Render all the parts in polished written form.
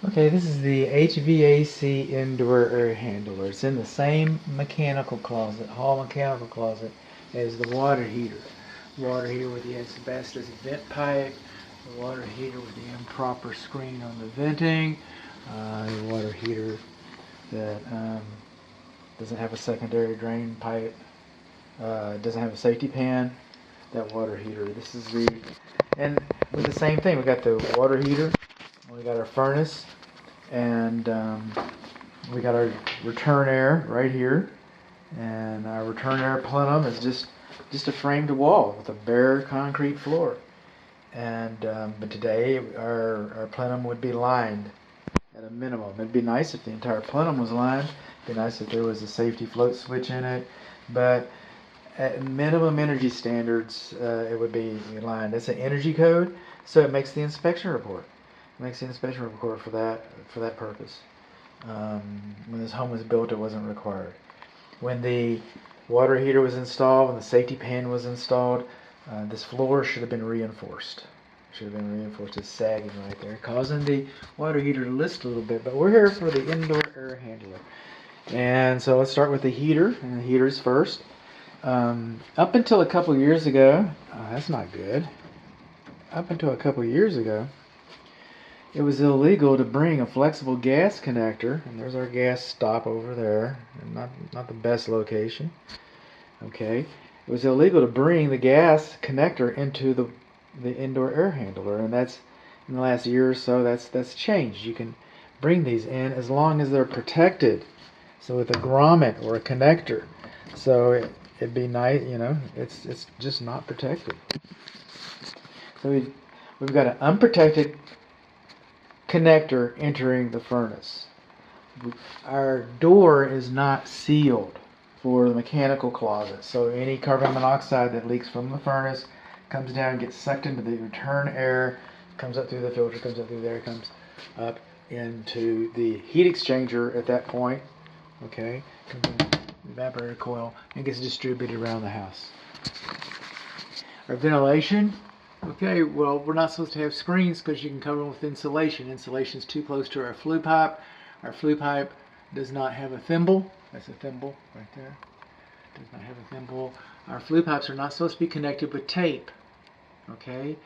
Okay, this is the HVAC indoor air handler. It's in the same mechanical closet, hall mechanical closet, as the water heater. Water heater with the asbestos vent pipe, the water heater with the improper screen on the venting, the water heater that doesn't have a secondary drain pipe, doesn't have a safety pan, that water heater. This is and with the same thing, we got the water heater, we got our furnace, and we got our return air right here, and our return air plenum is just a framed wall with a bare concrete floor. And but today our plenum would be lined at a minimum. It'd be nice if the entire plenum was lined. It'd be nice if there was a safety float switch in it, but at minimum energy standards, it would be lined. It's an energy code, so it makes the inspection report. It makes the inspection report for that purpose. When this home was built, it wasn't required. When the water heater was installed, when the safety pan was installed, this floor should have been reinforced. Should have been reinforced. It's sagging right there, causing the water heater to list a little bit. But we're here for the indoor air handler. And so let's start with the heater, and the heater's first. Up until a couple years ago, that's not good. Up until a couple years ago, it was illegal to bring a flexible gas connector, and there's our gas stop over there, and not the best location. Okay, it was illegal to bring the gas connector into the indoor air handler, and that's in the last year or so that's changed. You can bring these in as long as they're protected, so with a grommet or a connector. So it'd be nice, it's just not protected. So we've got an unprotected connector entering the furnace. Our door is not sealed for the mechanical closet, so any carbon monoxide that leaks from the furnace comes down and gets sucked into the return air, comes up through the filter, comes up through there, comes up into the heat exchanger at that point. Okay, comes in the evaporator coil and gets distributed around the house. Our ventilation. Okay, well, we're not supposed to have screens because you can cover them with insulation. Insulation is too close to our flue pipe. Our flue pipe does not have a thimble. That's a thimble right there. Does not have a thimble. Our flue pipes are not supposed to be connected with tape. Okay,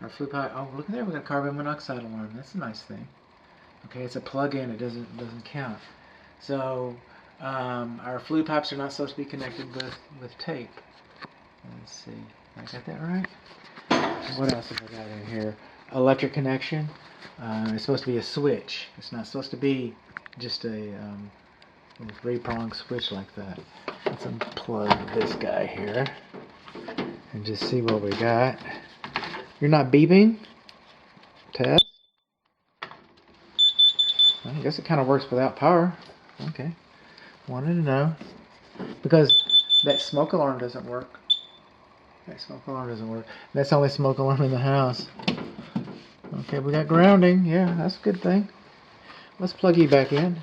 our flue pipe. Oh, look at there. We got a carbon monoxide alarm. That's a nice thing. Okay, it's a plug-in. It doesn't count. So our flue pipes are not supposed to be connected with tape. Let's see. I got that right? What else have I got in here? Electric connection. It's supposed to be a switch. It's not supposed to be just a three-prong switch like that. Let's unplug this guy here and just see what we got. You're not beeping? Test? Well, I guess it kind of works without power. Okay. Wanted to know. Because that smoke alarm doesn't work. That smoke alarm doesn't work. That's the only smoke alarm in the house. Okay, we got grounding. Yeah, that's a good thing. Let's plug you back in.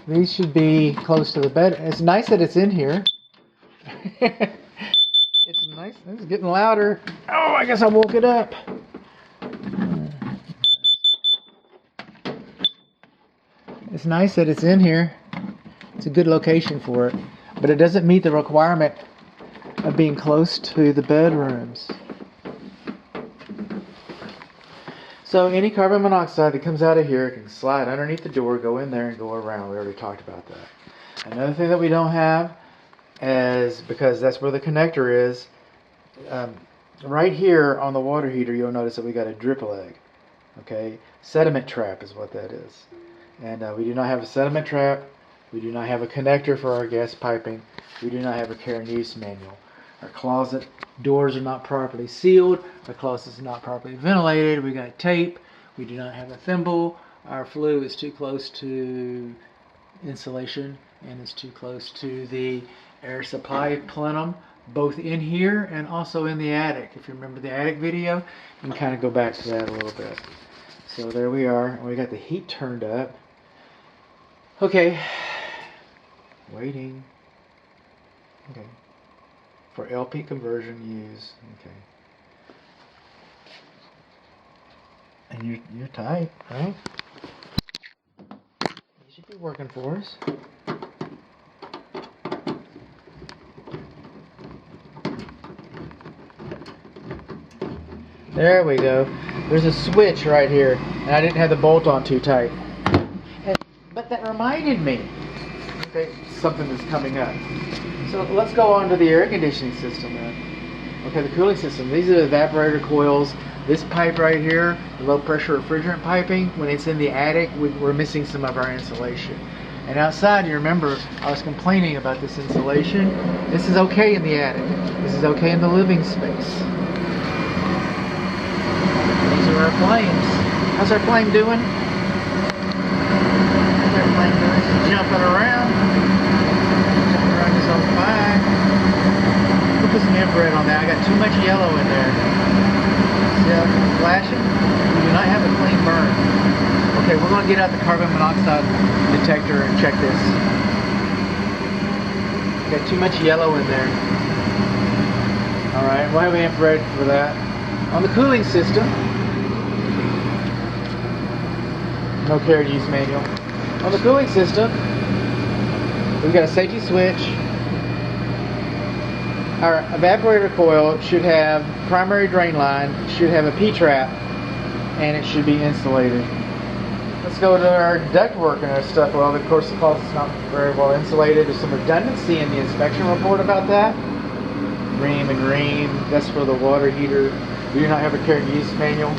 These should be close to the bed. It's nice that it's in here. It's nice. It's getting louder. Oh, I guess I woke it up. It's nice that it's in here. It's a good location for it. But it doesn't meet the requirement of being close to the bedrooms. So any carbon monoxide that comes out of here can slide underneath the door, go in there, and go around. We already talked about that. Another thing that we don't have is, because that's where the connector is, right here on the water heater, you'll notice that we got a drip leg. Okay, sediment trap is what that is. And we do not have a sediment trap. We do not have a connector for our gas piping. We do not have a care and use manual. Our closet doors are not properly sealed. Our closet is not properly ventilated. We got tape. We do not have a thimble. Our flue is too close to insulation and is too close to the air supply plenum, both in here and also in the attic. If you remember the attic video, you can kind of go back to that a little bit. So there we are. We got the heat turned up. Okay. Waiting. Okay. For LP conversion use. Okay. And you're tight, right? You should be working for us. There we go. There's a switch right here, and I didn't have the bolt on too tight. But that reminded me, okay, something that's coming up. So let's go on to the air conditioning system then. Okay, the cooling system. These are the evaporator coils. This pipe right here, the low pressure refrigerant piping, when it's in the attic, we're missing some of our insulation. And outside, you remember, I was complaining about this insulation. This is okay in the attic. This is okay in the living space. These are our flames. How's our flame doing? How's our flame doing? It's jumping around. Jumping around is on fire. We'll put some infrared on that. I got too much yellow in there. See how it's flashing? We do not have a clean burn. Okay, we're going to get out the carbon monoxide detector and check this. Got too much yellow in there. Alright, we'll have infrared for that. On the cooling system, no care use manual. On the cooling system, we've got a safety switch. Our evaporator coil should have primary drain line, should have a P-trap, and it should be insulated. Let's go to our ductwork and our stuff. Well, of course, the closet's not very well insulated. There's some redundancy in the inspection report about that. Ream and ream, that's for the water heater. We do not have a care and use manual.